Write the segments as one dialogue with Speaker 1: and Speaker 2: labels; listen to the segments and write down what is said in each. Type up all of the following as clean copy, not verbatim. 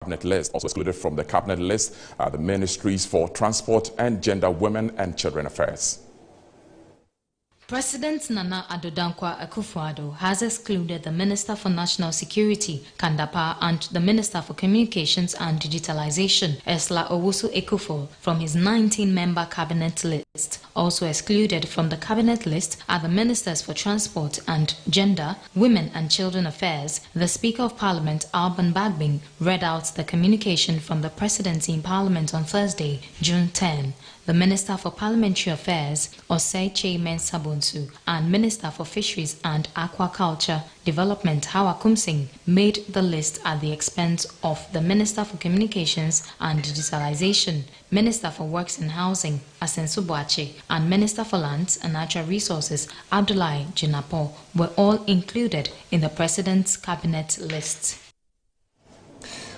Speaker 1: cabinet list. Also excluded from the cabinet list are the Ministries for Transport and Gender, Women and Children Affairs.
Speaker 2: President Nana Addo Dankwa Akufo-Addo has excluded the Minister for National Security, Kandapa, and the Minister for Communications and Digitalization, Esla Owusu-Ekufo, from his 19-member cabinet list. Also excluded from the cabinet list are the Ministers for Transport and Gender, Women and Children Affairs. The Speaker of Parliament, Alban Bagbin, read out the communication from the Presidency in Parliament on Thursday, June 10. The Minister for Parliamentary Affairs, Osei Mensah Bonsu, and Minister for Fisheries and Aquaculture Development, Hawa Kumsing, made the list at the expense of the Minister for Communications and Digitalization, Minister for Works and Housing, Asensu Boache, and Minister for Lands and Natural Resources, Abdullahi Jinapo, were all included in the President's cabinet list.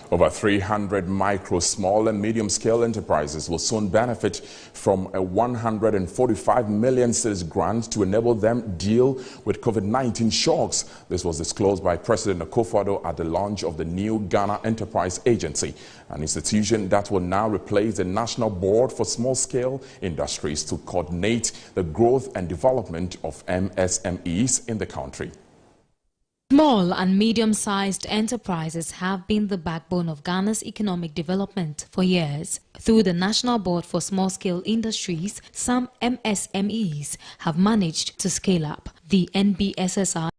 Speaker 1: Over 300 micro, small and medium-scale enterprises will soon benefit from a 145 million cedis grant to enable them deal with COVID-19 shocks. This was disclosed by President Akufo-Addo at the launch of the new Ghana Enterprise Agency, an institution that will now replace the National Board for Small-Scale Industries to coordinate the growth and development of MSMEs in the country.
Speaker 2: Small and medium-sized enterprises have been the backbone of Ghana's economic development for years. Through the National Board for Small-Scale Industries, some MSMEs have managed to scale up. The NBSSI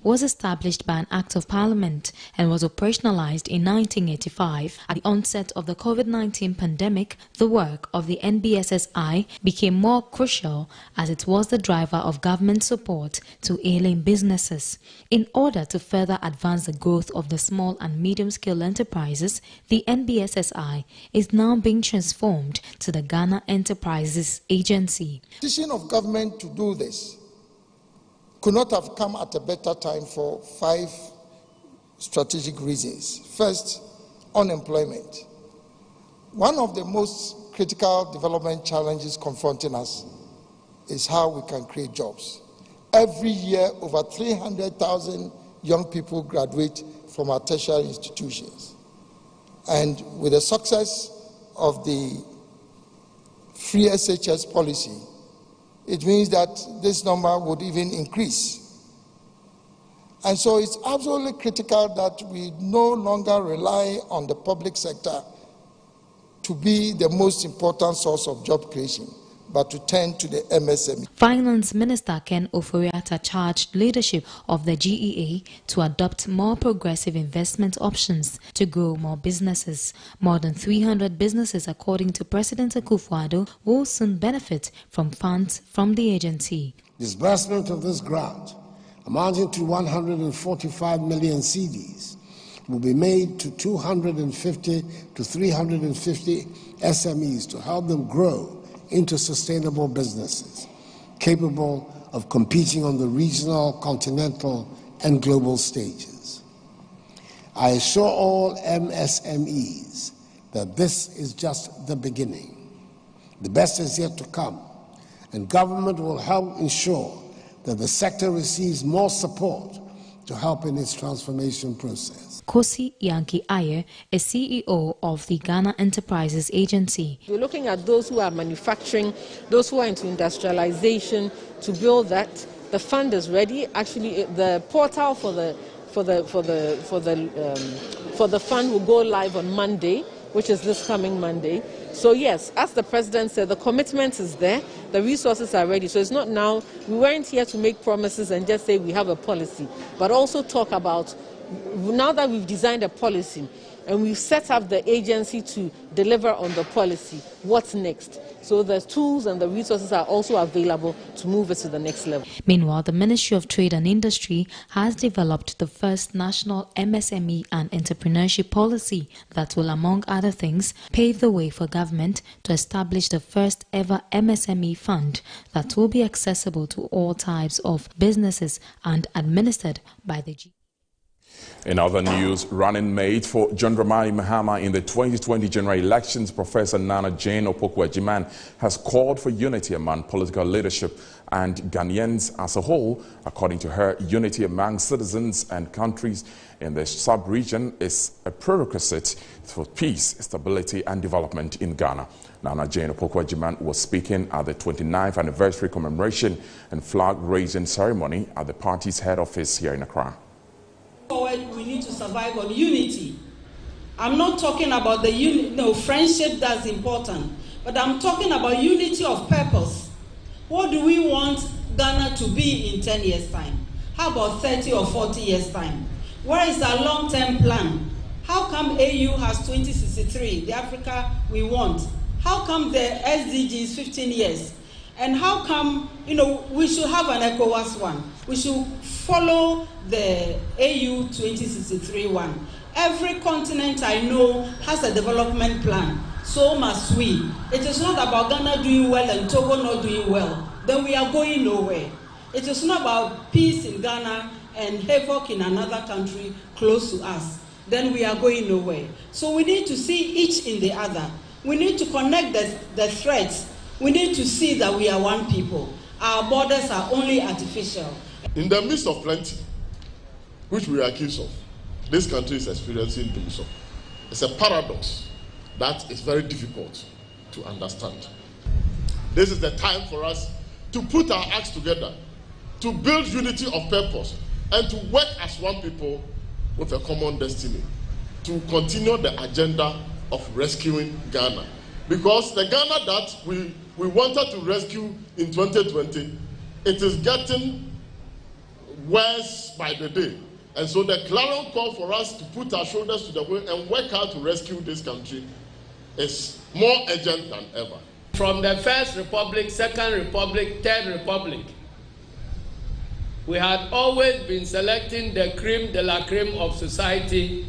Speaker 2: was established by an Act of Parliament and was operationalized in 1985. At the onset of the COVID-19 pandemic, the work of the NBSSI became more crucial as it was the driver of government support to ailing businesses. In order to further advance the growth of the small and medium-scale enterprises, the NBSSI is now being transformed to the Ghana Enterprises Agency.
Speaker 3: The decision of government to do this could not have come at a better time for 5 strategic reasons. First, unemployment. One of the most critical development challenges confronting us is how we can create jobs. Every year, over 300,000 young people graduate from our tertiary institutions. And with the success of the free SHS policy, it means that this number would even increase. And so it's absolutely critical that we no longer rely on the public sector to be the most important source of job creation, but to turn to the MSME.
Speaker 2: Finance Minister Ken Ofori-Atta charged leadership of the GEA to adopt more progressive investment options to grow more businesses. More than 300 businesses, according to President Akufo-Addo, will soon benefit from funds from the agency.
Speaker 4: Disbursement of this grant, amounting to 145 million cedis, will be made to 250 to 350 SMEs to help them grow into sustainable businesses, capable of competing on the regional, continental, and global stages. I assure all MSMEs that this is just the beginning. The best is yet to come, and government will help ensure that the sector receives more support to help in its transformation process.
Speaker 2: Kosi Yankee Ayer is CEO of the Ghana Enterprises Agency.
Speaker 5: We're looking at those who are manufacturing, those who are into industrialization, to build that. The fund is ready. Actually, the portal for the fund will go live on Monday, which is this coming Monday. So yes, as the President said, the commitment is there, the resources are ready. So it's not now, we weren't here to make promises and just say we have a policy, but also talk about, now that we've designed a policy and we've set up the agency to deliver on the policy, what's next? So the tools and the resources are also available to move it to the next level.
Speaker 2: Meanwhile, the Ministry of Trade and Industry has developed the first national MSME and entrepreneurship policy that will, among other things, pave the way for government to establish the first ever MSME fund that will be accessible to all types of businesses and administered by the G.
Speaker 1: In other news, running mate for John Dramani Mahama in the 2020 general elections, Professor Nana Jane Opoku-Agyeman has called for unity among political leadership and Ghanaians as a whole. According to her, unity among citizens and countries in the sub-region is a prerequisite for peace, stability and development in Ghana. Nana Jane Opoku-Agyeman was speaking at the 29th anniversary commemoration and flag-raising ceremony at the party's head office here in Accra.
Speaker 6: We need to survive on unity. I'm not talking about the friendship, that's important, but I'm talking about unity of purpose. What do we want Ghana to be in 10 years' time? How about 30 or 40 years' time? Where is our long-term plan? How come AU has 2063, the Africa we want? How come the SDG is 15 years? And how come, we should have an ECOWAS one? We should follow the AU 2063 one. Every continent I know has a development plan. So must we. It is not about Ghana doing well and Togo not doing well. Then we are going nowhere. It is not about peace in Ghana and havoc in another country close to us. Then we are going nowhere. So we need to see each in the other. We need to connect the threads. We need to see that we are one people. Our borders are only artificial.
Speaker 7: In the midst of plenty, which we are accused of, this country is experiencing division. It's a paradox that is very difficult to understand. This is the time for us to put our acts together, to build unity of purpose, and to work as one people with a common destiny, to continue the agenda of rescuing Ghana. Because the Ghana that we wanted to rescue in 2020, it is getting worse by the day. And so the clarion call for us to put our shoulders to the wheel and work hard to rescue this country is more urgent than ever.
Speaker 8: From the First Republic, Second Republic, Third Republic, we had always been selecting the creme de la creme of society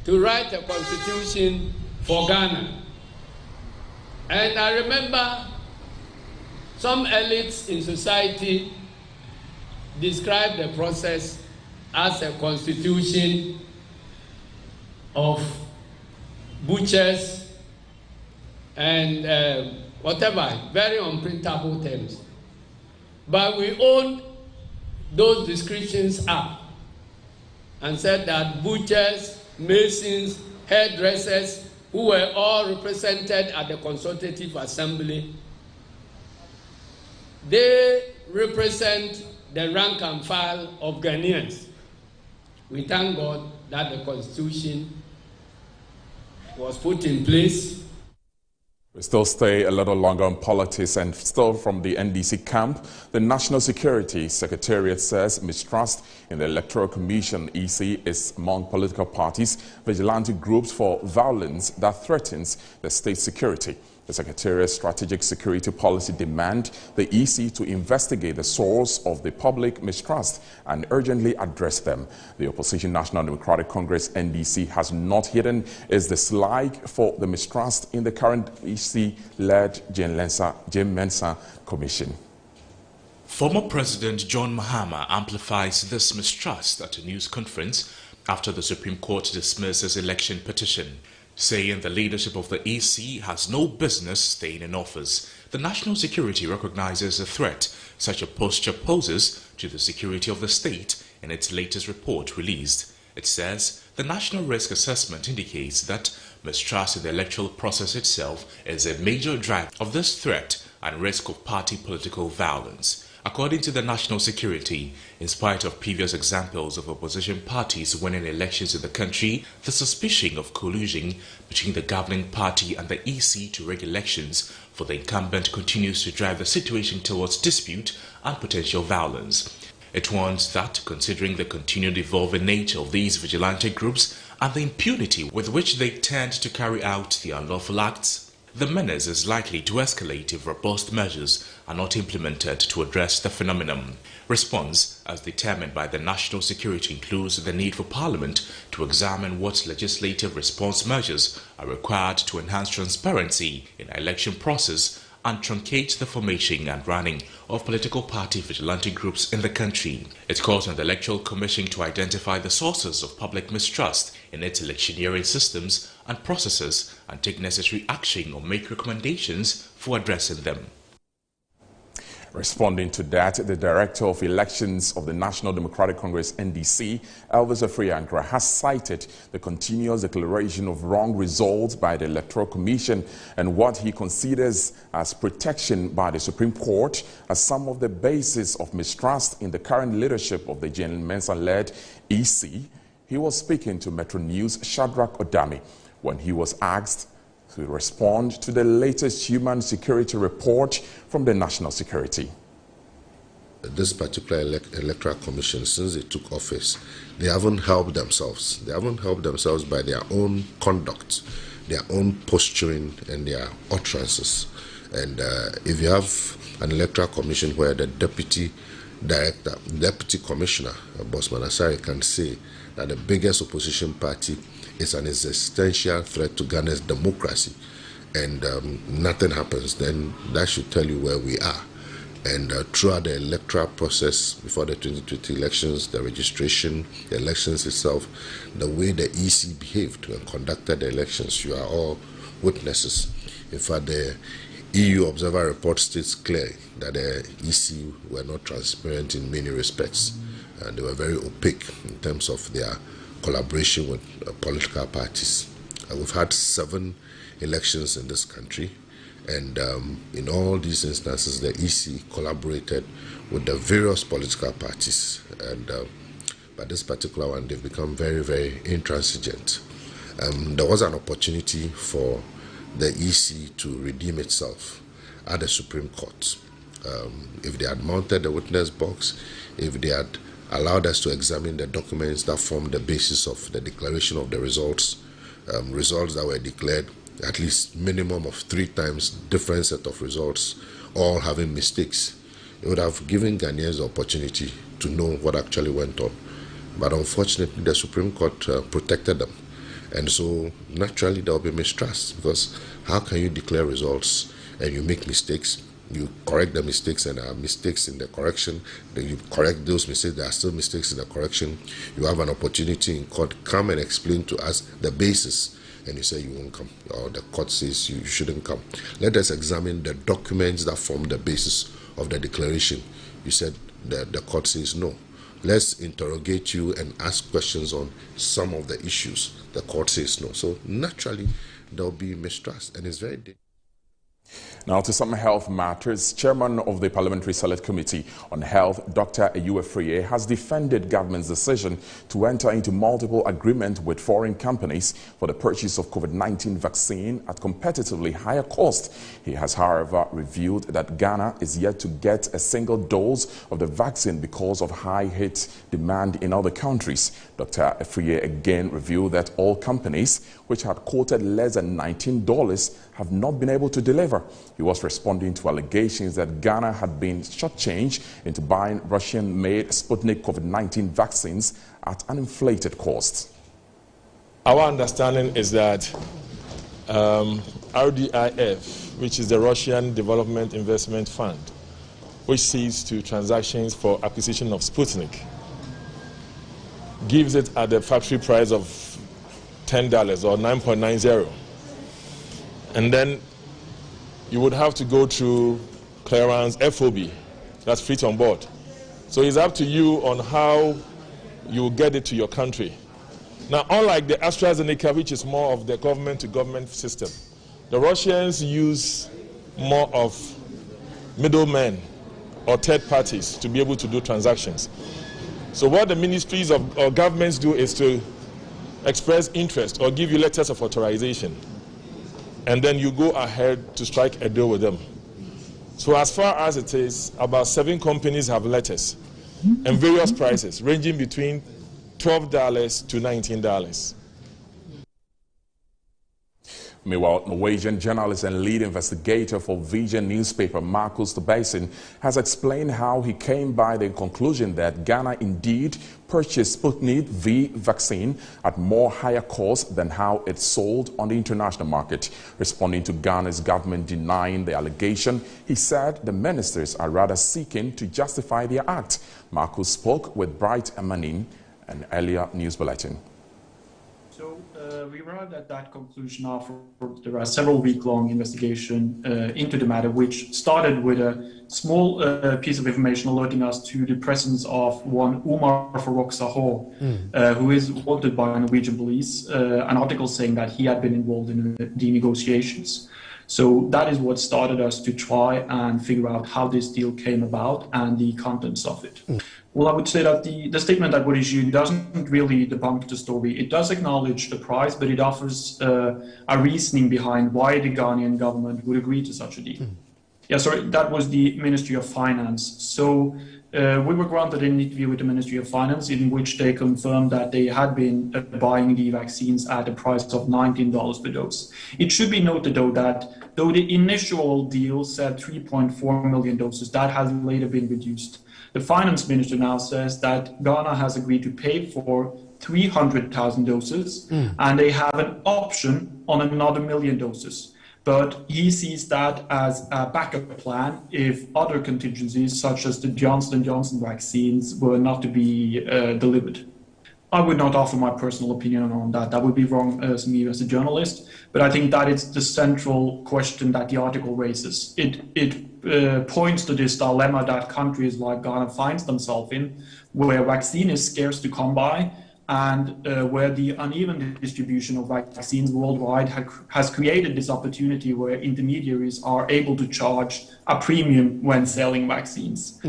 Speaker 8: to write a constitution for Ghana. And I remember some elites in society described the process as a constitution of butchers and whatever, very unprintable terms. But we owned those descriptions up and said that butchers, masons, hairdressers, who were all represented at the Consultative Assembly, they represent the rank and file of Ghanaians. We thank God that the Constitution was put in place.
Speaker 1: We still stay a little longer on politics, and still from the NDC camp, the National Security Secretariat says mistrust in the Electoral Commission (EC) is among political parties, vigilante groups for violence that threatens the state's security. The Secretariat's strategic security policy demand the EC to investigate the source of the public mistrust and urgently address them. The opposition National Democratic Congress (NDC) has not hidden its dislike for the mistrust in the current EC-led Jane Mensah Commission.
Speaker 9: Former President John Mahama amplifies this mistrust at a news conference after the Supreme Court dismissed his election petition, saying the leadership of the EC has no business staying in office. The national security recognizes a threat such a posture poses to the security of the state in its latest report released. It says the national risk assessment indicates that mistrust in the electoral process itself is a major driver of this threat and risk of party political violence. According to the national security, in spite of previous examples of opposition parties winning elections in the country, the suspicion of collusion between the governing party and the EC to rig elections for the incumbent continues to drive the situation towards dispute and potential violence. It warns that, considering the continued evolving nature of these vigilante groups and the impunity with which they tend to carry out the unlawful acts, the menace is likely to escalate if robust measures are not implemented to address the phenomenon. Response, as determined by the national security, includes the need for Parliament to examine what legislative response measures are required to enhance transparency in the election process and truncate the formation and running of political party vigilante groups in the country. It calls on the Electoral Commission to identify the sources of public mistrust in its electioneering systems and processes and take necessary action or make recommendations for addressing them.
Speaker 1: Responding to that, the Director of Elections of the National Democratic Congress, NDC, Elvis Afriyankra, has cited the continuous declaration of wrong results by the Electoral Commission and what he considers as protection by the Supreme Court as some of the basis of mistrust in the current leadership of the General Mensah-led EC. He was speaking to Metro News' Shadrach Odami when he was asked to respond to the latest human security report from the National Security.
Speaker 10: This particular electoral commission, since they took office, they haven't helped themselves. They haven't helped themselves by their own conduct, their own posturing, and their utterances. And if you have an electoral commission where the deputy director, deputy commissioner, Bosman Asari, can say that the biggest opposition party is an existential threat to Ghana's democracy, and nothing happens, then that should tell you where we are. And throughout the electoral process, before the 2020 elections, the registration, the elections itself, the way the EC behaved and conducted the elections, you are all witnesses. In fact, the EU Observer Report states clearly that the EC were not transparent in many respects, and they were very opaque in terms of their collaboration with political parties. We've had 7 elections in this country, and in all these instances, the EC collaborated with the various political parties. And but this particular one, they've become very, very intransigent. There was an opportunity for the EC to redeem itself at the Supreme Court. If they had mounted the witness box, if they had allowed us to examine the documents that form the basis of the declaration of the results, results that were declared, at least minimum of 3 times different set of results, all having mistakes. It would have given Ghanaians the opportunity to know what actually went on. But unfortunately, the Supreme Court protected them. And so naturally there will be mistrust, because how can you declare results and you make mistakes? You correct the mistakes and there are mistakes in the correction. Then you correct those mistakes, there are still mistakes in the correction. You have an opportunity in court, come and explain to us the basis, and you say you won't come, or the court says you shouldn't come. Let us examine the documents that form the basis of the declaration. You said the court says no. Let's interrogate you and ask questions on some of the issues. The court says no. So naturally, there will be mistrust, and it's very dangerous.
Speaker 1: Now to some health matters. Chairman of the Parliamentary Select Committee on Health, Dr. Ayuwa Friye, has defended government's decision to enter into multiple agreements with foreign companies for the purchase of COVID-19 vaccine at competitively higher cost. He has, however, revealed that Ghana is yet to get a single dose of the vaccine because of high hit demand in other countries. Dr. Friye again revealed that all companies which had quoted less than $19 have not been able to deliver. He was responding to allegations that Ghana had been shortchanged into buying Russian-made Sputnik COVID-19 vaccines at an inflated cost.
Speaker 11: Our understanding is that RDIF, which is the Russian Development Investment Fund, which sees to transactions for acquisition of Sputnik, gives it at the factory price of $10 or 9.90. And then you would have to go through clearance FOB, that's fleet on board. So it's up to you on how you will get it to your country. Now, unlike the AstraZeneca, which is more of the government-to-government system, the Russians use more of middlemen or third parties to be able to do transactions. So what the ministries or governments do is to express interest or give you letters of authorization, and then you go ahead to strike a deal with them. So as far as it is, about 7 companies have letters and various prices ranging between $12 to $19.
Speaker 1: Meanwhile, Norwegian journalist and lead investigator for Vision newspaper Marcus Tobiasen has explained how he came by the conclusion that Ghana indeed purchased Sputnik V vaccine at more higher cost than how it sold on the international market. Responding to Ghana's government denying the allegation, he said the ministers are rather seeking to justify their act. Marcus spoke with Bright Amanin, an earlier news bulletin.
Speaker 12: So We arrived at that conclusion after there are several week-long investigation into the matter, which started with a small piece of information alerting us to the presence of one Umar Farouk Sahor, who is wanted by Norwegian police, an article saying that he had been involved in the negotiations. So that is what started us to try and figure out how this deal came about and the contents of it. Well, I would say that the statement that was issued doesn't really debunk the story. It does acknowledge the price, but it offers a reasoning behind why the Ghanaian government would agree to such a deal. Yeah, sorry, that was the Ministry of Finance. So we were granted an interview with the Ministry of Finance in which they confirmed that they had been buying the vaccines at a price of $19 per dose. It should be noted, though, that though the initial deal said 3.4 million doses, that has later been reduced. The finance minister now says that Ghana has agreed to pay for 300,000 doses, and they have an option on another 1 million doses. But he sees that as a backup plan if other contingencies, such as the Johnson & Johnson vaccines, were not to be delivered. I would not offer my personal opinion on that. That would be wrong as me as a journalist. But I think that is the central question that the article raises. It points to this dilemma that countries like Ghana finds themselves in, where vaccine is scarce to come by, and where the uneven distribution of vaccines worldwide has created this opportunity where intermediaries are able to charge a premium when selling vaccines.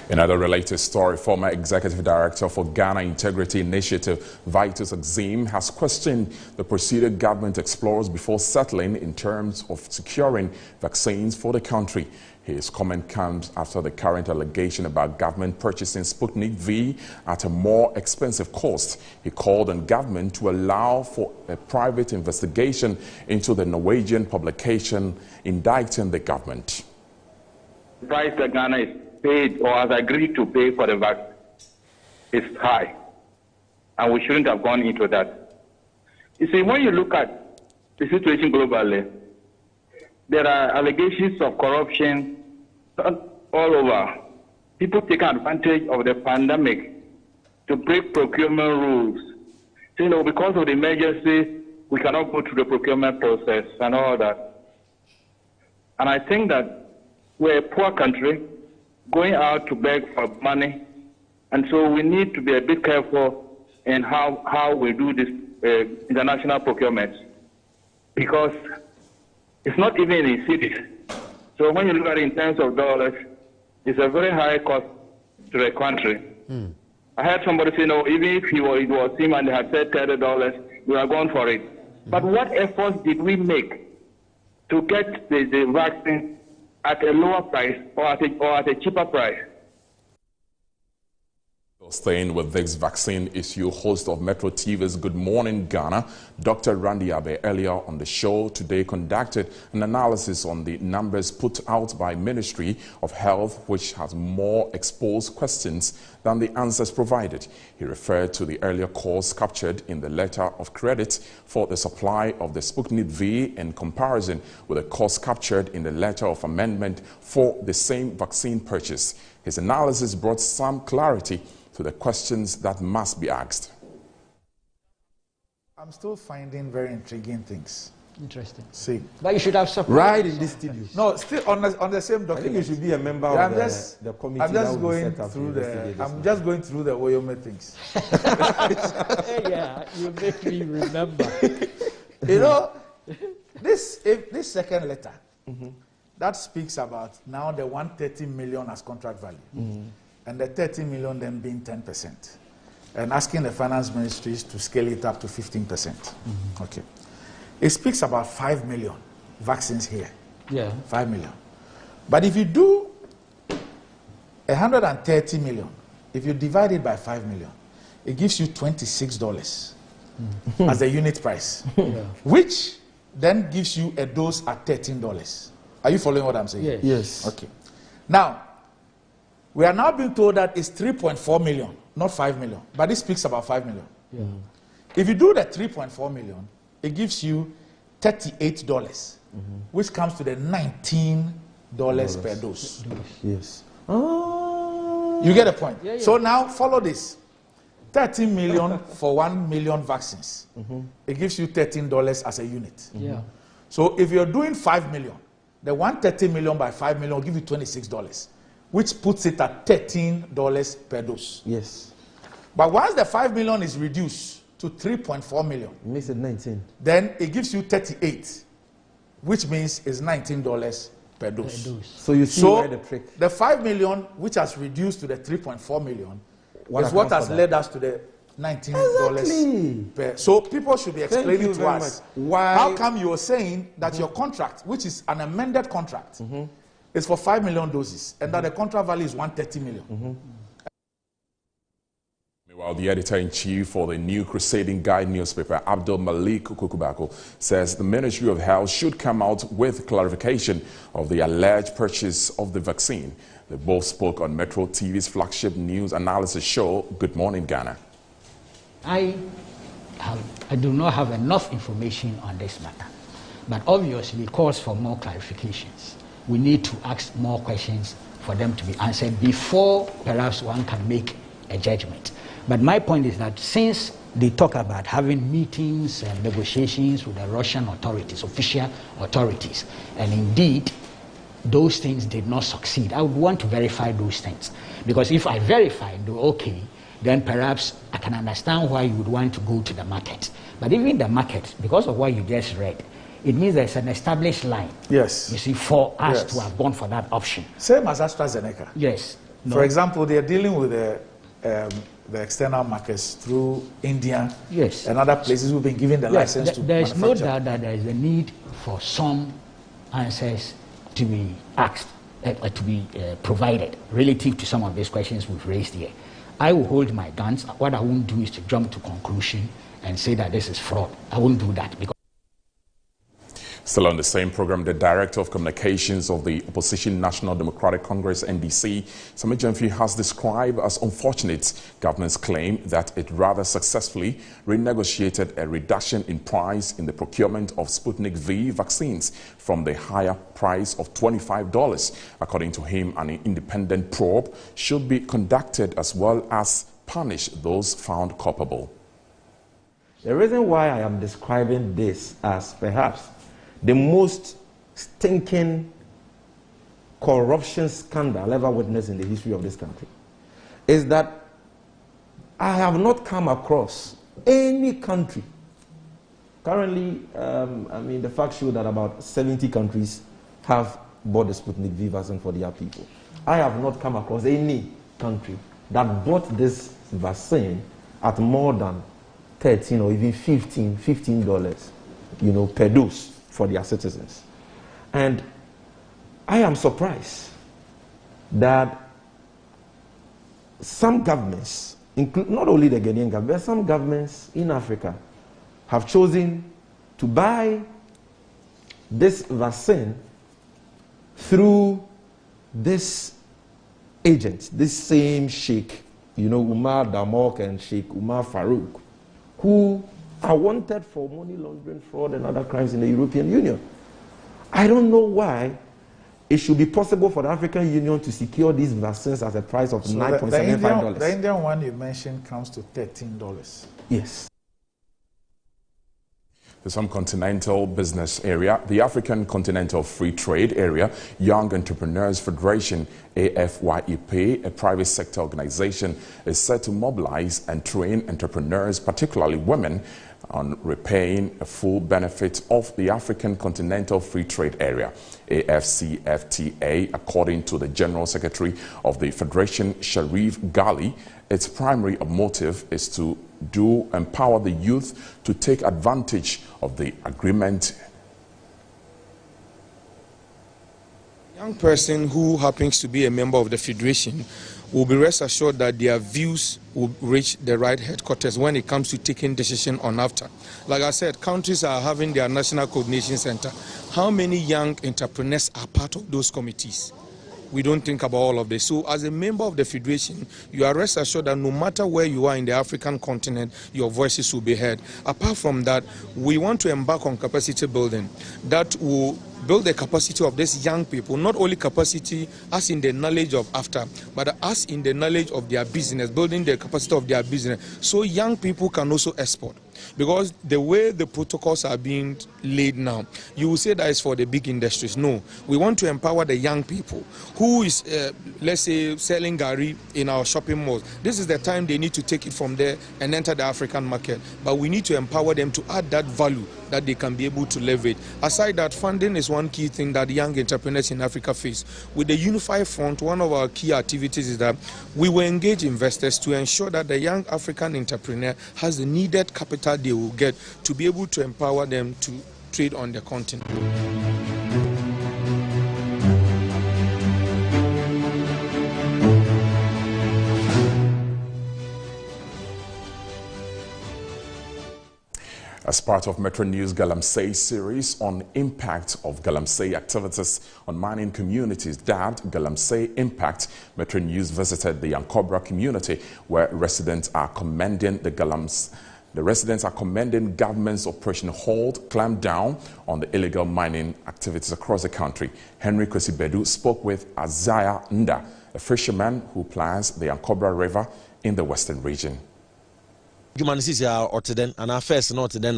Speaker 1: Another related story, former Executive Director for Ghana Integrity Initiative, Vitus Exim, has questioned the procedure government explores before settling in terms of securing vaccines for the country. His comment comes after the current allegation about government purchasing Sputnik V at a more expensive cost. He called on government to allow for a private investigation into the Norwegian publication indicting the government.
Speaker 13: The price that Ghana is paid or has agreed to pay for the vaccine is high, and we shouldn't have gone into that. You see, when you look at the situation globally, there are allegations of corruption all over. People take advantage of the pandemic to break procurement rules. So, you know, because of the emergency, we cannot go through the procurement process and all that. And I think that we're a poor country going out to beg for money, and so we need to be a bit careful in how we do this international procurement, because it's not even in cities. So when you look at it in terms of dollars, it's a very high cost to the country. I heard somebody say, no, even if it was him and they had said $30, we are going for it. But what efforts did we make to get the vaccine at a lower price or at a cheaper price?
Speaker 1: Staying with this vaccine issue, host of Metro TV's Good Morning Ghana, Dr. Randy Abe, earlier on the show today conducted an analysis on the numbers put out by Ministry of Health, which has more exposed questions than the answers provided. He referred to the earlier costs captured in the letter of credit for the supply of the Sputnik V in comparison with the cost captured in the letter of amendment for the same vaccine purchase. His analysis brought some clarity to the questions that must be asked.
Speaker 14: I'm still finding very intriguing things.
Speaker 15: Interesting.
Speaker 14: See,
Speaker 15: but you should have support.
Speaker 14: Right in this studio. No, still on the same document.
Speaker 16: I think you should be a member of the committee.
Speaker 14: I'm just going through the Oyome things.
Speaker 15: Yeah, you make me remember.
Speaker 14: You know, this second letter that speaks about now the 130 million as contract value. And the 30 million then being 10%, and asking the finance ministries to scale it up to 15%. Okay. It speaks about 5 million vaccines here.
Speaker 15: Yeah.
Speaker 14: 5 million. But if you do 130 million, if you divide it by 5 million, it gives you $26 as the unit price, which then gives you a dose at $13. Are you following what I'm saying?
Speaker 15: Yes.
Speaker 16: Yes.
Speaker 14: Okay. Now, we are now being told that it's 3.4 million, not 5 million. But this speaks about 5 million.
Speaker 15: Yeah.
Speaker 14: If you do the 3.4 million, it gives you $38, which comes to the $19 per dose.
Speaker 16: Yes.
Speaker 14: You get the point?
Speaker 15: Yeah, yeah.
Speaker 14: So now follow this. 13 million for 1 million vaccines. It gives you $13 as a unit.
Speaker 15: Yeah.
Speaker 14: So if you're doing 5 million, the 130 million by 5 million will give you $26, which puts it at $13 per dose.
Speaker 16: Yes.
Speaker 14: But once the 5 million is reduced to 3.4 million,
Speaker 16: It makes it 19.
Speaker 14: then it gives you 38, which means it's $19 per dose.
Speaker 16: So you see where the trick.
Speaker 14: The 5 million, which has reduced to the 3.4 million,
Speaker 16: What
Speaker 14: is what
Speaker 16: accounts
Speaker 14: has
Speaker 16: for
Speaker 14: led us to the $19
Speaker 16: Exactly.
Speaker 14: per. So people should be
Speaker 16: Thank
Speaker 14: explaining
Speaker 16: you
Speaker 14: to
Speaker 16: very
Speaker 14: us
Speaker 16: much. Why?
Speaker 14: how come you are saying that your contract, which is an amended contract, is for 5 million doses, and that the contract value is 130 million.
Speaker 1: Meanwhile, the editor-in-chief for the New Crusading Guide newspaper, Abdul Malik Kukubako, says the Ministry of Health should come out with clarification of the alleged purchase of the vaccine. They both spoke on Metro TV's flagship news analysis show, Good Morning Ghana.
Speaker 17: I do not have enough information on this matter, but obviously it calls for more clarifications. We need to ask more questions for them to be answered before perhaps one can make a judgment. But my point is that since they talk about having meetings and negotiations with the Russian authorities, official authorities, and indeed those things did not succeed, I would want to verify those things. Because if I verify, okay, then perhaps I can understand why you would want to go to the market. But even the market, because of what you just read, it means there's an established line.
Speaker 14: Yes.
Speaker 17: You see, for us to have gone for that option.
Speaker 14: Same as AstraZeneca.
Speaker 17: Yes.
Speaker 14: For example, they are dealing with the external markets through India and other places who've been given the license to
Speaker 17: There is no
Speaker 14: manufacture.
Speaker 17: doubt that there is a need for some answers to be asked, to be provided relative to some of these questions we've raised here. I will hold my guns. What I won't do is to jump to conclusion and say that this is fraud. I won't do that. Because
Speaker 1: Still on the same program, the Director of Communications of the Opposition National Democratic Congress, NDC, Sammy Gyamfi, has described as unfortunate government's claim that it rather successfully renegotiated a reduction in price in the procurement of Sputnik V vaccines from the higher price of $25. According to him, an independent probe should be conducted as well as punish those found culpable.
Speaker 16: The reason why I am describing this as perhaps the most stinking corruption scandal ever witnessed in the history of this country is that I have not come across any country. Currently, the facts show that about 70 countries have bought the Sputnik V vaccine for their people. I have not come across any country that bought this vaccine at more than $13 or even $15 per dose for their citizens. And I am surprised that some governments, not only the Ghanaian government, but some governments in Africa have chosen to buy this vaccine through this agent, this same Sheikh, Umar Damok and Sheikh Umar Farouk, who are wanted for money laundering, fraud, and other crimes in the European Union. I don't know why it should be possible for the African Union to secure these vaccines at a price of $9.75.
Speaker 14: The Indian one you mentioned comes to $13.
Speaker 16: Yes.
Speaker 1: To some continental business area, the African Continental Free Trade Area Young Entrepreneurs Federation, AFYEP, a private sector organization, is set to mobilize and train entrepreneurs, particularly women, on repaying a full benefit of the African Continental Free Trade Area, AFCFTA, according to the General Secretary of the Federation, Sharif Ghali. Its primary motive is to empower the youth to take advantage of the agreement.
Speaker 18: A young person who happens to be a member of the Federation will be rest assured that their views will reach the right headquarters when it comes to taking decision on NAFTA. Like I said, countries are having their National Coordination Center. How many young entrepreneurs are part of those committees? we don't think about all of this. So as a member of the Federation, you are rest assured that no matter where you are in the African continent, your voices will be heard. Apart from that, we want to embark on capacity building that will build the capacity of these young people, not only capacity as in the knowledge of after, but as in the knowledge of their business, building the capacity of their business, so young people can also export. Because the way the protocols are being laid now, you will say that is for the big industries. No, we want to empower the young people who is, let's say, selling gari in our shopping malls. This is the time they need to take it from there and enter the African market. But we need to empower them to add that value that they can be able to leverage. Aside that, funding is one key thing that young entrepreneurs in Africa face. With the Unified Front, one of our key activities is that we will engage investors to ensure that the young African entrepreneur has the needed capital they will get to be able to empower them to trade on the continent.
Speaker 1: As part of Metro News Galamsey series on impact of Galamsey activities on mining communities, dubbed Galamsey Impact, Metro News visited the Yankobra community where residents are commending government's Operation Hold, clamp down on the illegal mining activities across the country. Henry Kwesibedu spoke with Isaiah Nda, a fisherman who plies the Yankobra River in the western region.
Speaker 19: Jumanisisi oteden and first not then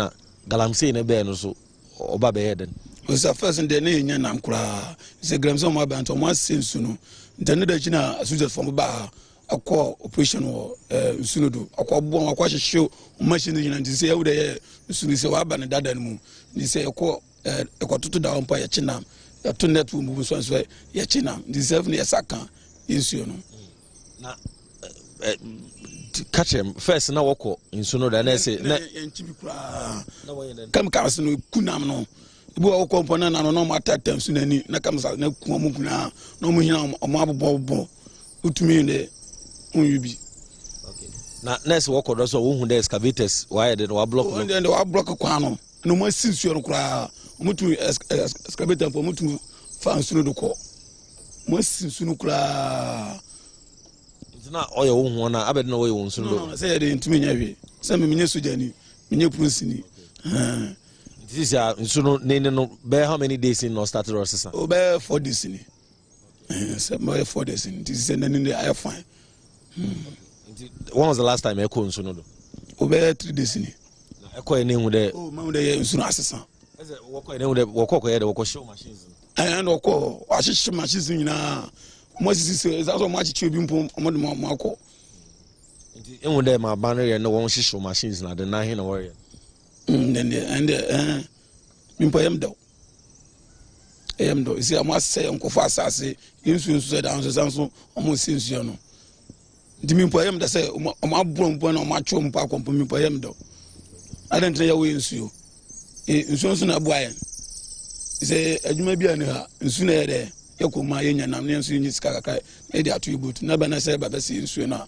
Speaker 19: Galamsey ne be no so oba be heden.
Speaker 20: Was a first in the name and kra. It's a Gramson Mabant on one sense no. Then the Gina as from Ba a core operation or Sunudu, a core bomb, a quash show, machine and to say, oh, the Sunusaban and Dadan. They say a core a quarter down by a chinam, a two net will move so Yachinam, deserving a saka in Suno.
Speaker 19: Catch him first now walk in sooner than I say.
Speaker 20: Come Casino Kunam no. Bo component and no matter terms in any Nakams no Kumukuna, no Muhina or Mabo to me in the Ubi.
Speaker 19: Now, next walk or also who the excavators wired and block
Speaker 20: and then the block of Quano. No more since you're cry. Mutu excavator for Mutu found Suno call. Most since Sunukra.
Speaker 19: Not all your own one. I bet no way on soon.
Speaker 20: Say it to me. Some Minnesota, Minneapolis.
Speaker 19: This is no bear how many days in or started or sister?
Speaker 20: Oh, bear 4 days in it. Some 4 days in this is in the air fine.
Speaker 19: When was the last time I called Sunodo?
Speaker 20: Oh, bear 3 days in it.
Speaker 19: I call a name with the
Speaker 20: Monday soon assassin.
Speaker 19: Walk away the walk show machines.
Speaker 20: And of course, I should machines in Moses is also much children from Marco.
Speaker 19: And one day my banner and no one show machines now, the 9 warrior.
Speaker 20: And Mimpayam do. I am do. See, I must say, Uncle Fassa say, you said, answer almost since you know. The Mimpayam that say, my broom, one of my chum park on Mimpayam do. I don't tell you, you. In soon a boy. Say, you may be an sooner there. Yakuma Yen and Nancy in his Kaka, maybe attribute, Nabana said, but I see sooner.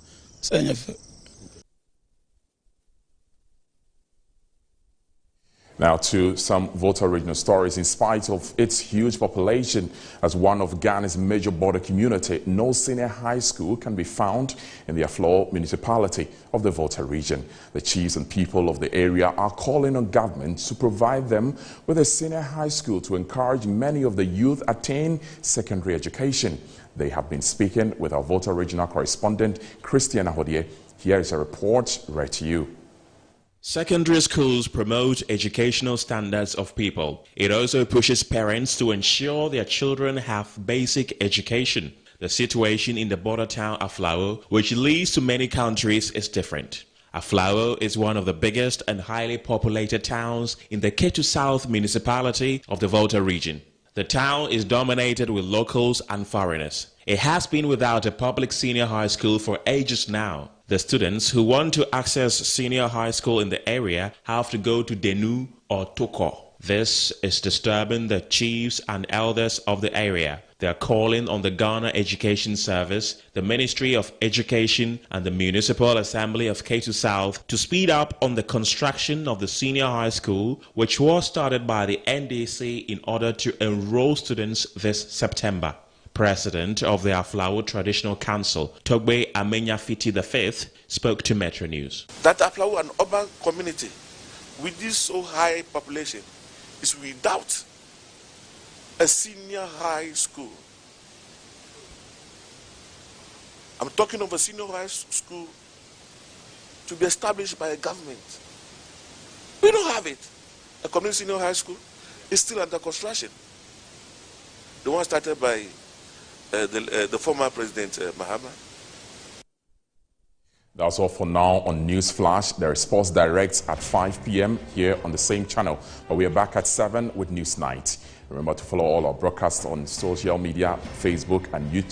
Speaker 1: Now to some Volta regional stories. In spite of its huge population, as one of Ghana's major border community, no senior high school can be found in the Aflao municipality of the Volta region. The chiefs and people of the area are calling on government to provide them with a senior high school to encourage many of the youth attain secondary education. They have been speaking with our Volta regional correspondent, Christian Ahodie. Here is a report read to you.
Speaker 21: Secondary schools promote educational standards of people. It also pushes parents to ensure their children have basic education. The situation in the border town Aflao, which leads to many countries, is different. Aflao is one of the biggest and highly populated towns in the Ketu South municipality of the Volta region. The town is dominated with locals and foreigners. It has been without a public senior high school for ages now. The students who want to access senior high school in the area have to go to Denu or Toko. This is disturbing the chiefs and elders of the area. They are calling on the Ghana Education Service, the Ministry of Education and the Municipal Assembly of Ketu South to speed up on the construction of the senior high school, which was started by the NDC in order to enroll students this September. President of the Aflao Traditional Council, Togbe Amenya Fiti V, spoke to Metro News.
Speaker 3: That Aflao, an urban community with this so high population, is without a senior high school. I'm talking of a senior high school to be established by a government. We don't have it. A community senior high school is still under construction. The one started by the former President Mahama.
Speaker 1: That's all for now on News Flash. There is Sports Direct at 5 p.m. here on the same channel. But we are back at 7 with News Night. Remember to follow all our broadcasts on social media, Facebook and YouTube.